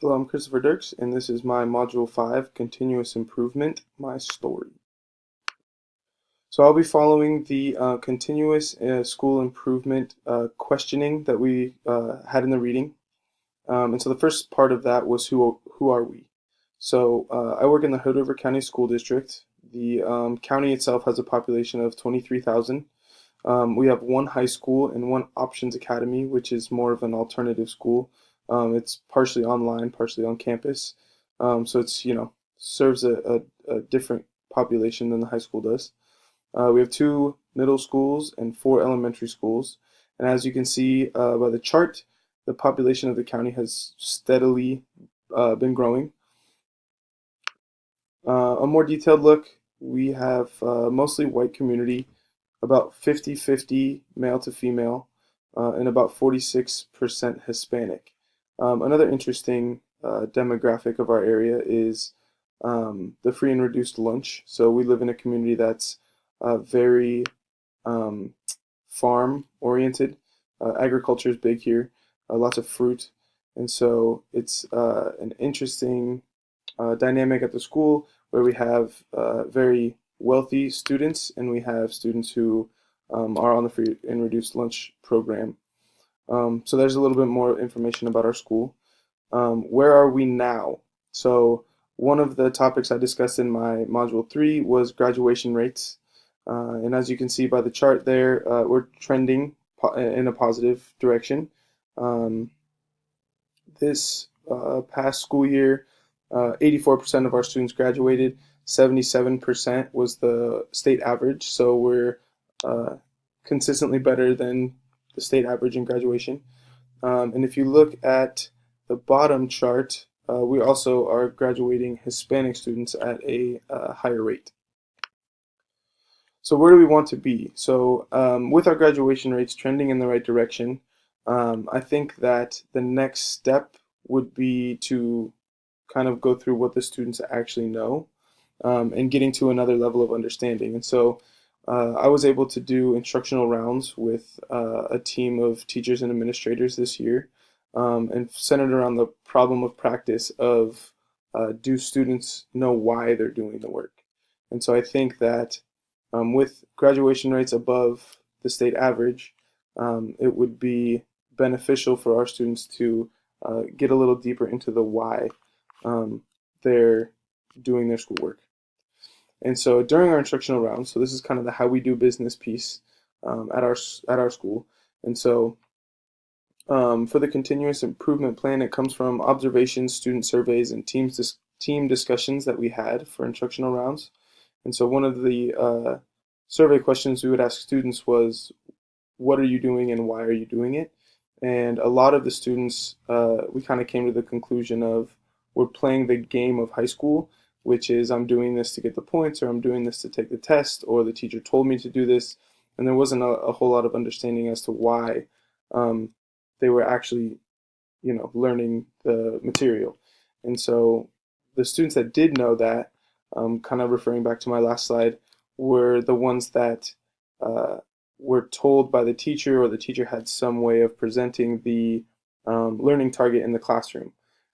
Hello, I'm Christopher Dirks, and this is my Module 5, Continuous Improvement, My Story. So I'll be following the continuous school improvement questioning that we had in the reading. And so the first part of that was who are we? So I work in the Hood River County School District. The county itself has a population of 23,000. We have one high school and one options academy, which is more of an alternative school. It's partially online, partially on campus. So it's, serves a different population than the high school does. We have two middle schools and four elementary schools. And as you can see by the chart, the population of the county has steadily been growing. A more detailed look, we have mostly white community, about 50-50 male to female, and about 46% Hispanic. Another interesting demographic of our area is the free and reduced lunch. So we live in a community that's very um, farm oriented. Agriculture is big here, lots of fruit, and so it's an interesting dynamic at the school where we have very wealthy students and we have students who are on the free and reduced lunch program. So there's a little bit more information about our school. Where are we now? So one of the topics I discussed in my Module 3 was graduation rates. And as you can see by the chart there, we're trending in a positive direction. Um, this past school year, 84% of our students graduated. 77% was the state average. So we're uh, consistently better than the state average in graduation. And if you look at the bottom chart, we also are graduating Hispanic students at a higher rate. So where do we want to be? So with our graduation rates trending in the right direction, I think that the next step would be to kind of go through what the students actually know and getting to another level of understanding. And so I was able to do instructional rounds with a team of teachers and administrators this year and centered around the problem of practice of do students know why they're doing the work? And so I think that with graduation rates above the state average, it would be beneficial for our students to get a little deeper into the why they're doing their schoolwork. And so during our instructional rounds, so this is kind of the how we do business piece at our school. And so for the continuous improvement plan, it comes from observations, student surveys, and team discussions that we had for instructional rounds. And so one of the survey questions we would ask students was, what are you doing and why are you doing it? And a lot of the students, we kind of came to the conclusion of, we're playing the game of high school, which is I'm doing this to get the points, or I'm doing this to take the test, or the teacher told me to do this. And there wasn't a whole lot of understanding as to why um, they were actually, learning the material. And so the students that did know that, kind of referring back to my last slide, were the ones that uh, were told by the teacher, or the teacher had some way of presenting the learning target in the classroom.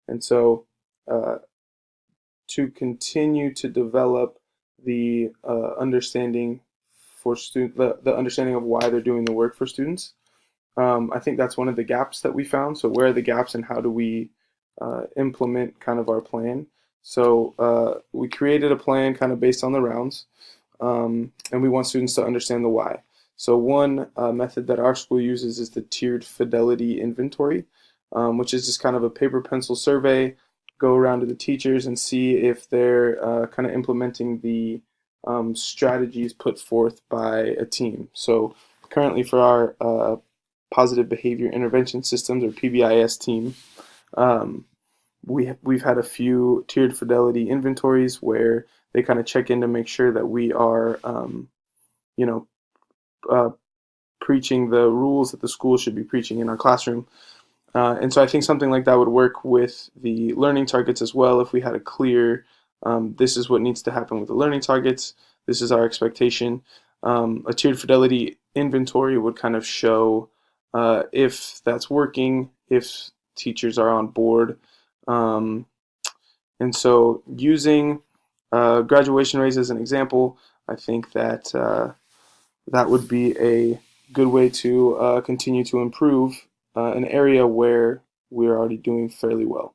And so uh, to continue to develop the understanding for the understanding of why they're doing the work for students. I think that's one of the gaps that we found. So where are the gaps and how do we implement kind of our plan? So we created a plan kind of based on the rounds, and we want students to understand the why. So one method that our school uses is the tiered fidelity inventory, which is just kind of a paper pencil survey. Go around to the teachers and see if they're kind of implementing the strategies put forth by a team. So currently for our positive behavior intervention systems, or PBIS team, um, we've had a few tiered fidelity inventories where they kind of check in to make sure that we are, you know, uh, preaching the rules that the school should be preaching in our classroom. And so I think something like that would work with the learning targets as well. If we had a clear, this is what needs to happen with the learning targets, this is our expectation. A tiered fidelity inventory would kind of show if that's working, if teachers are on board, Um, and so using graduation rates as an example, I think that that would be a good way to continue to improve an area where we're already doing fairly well.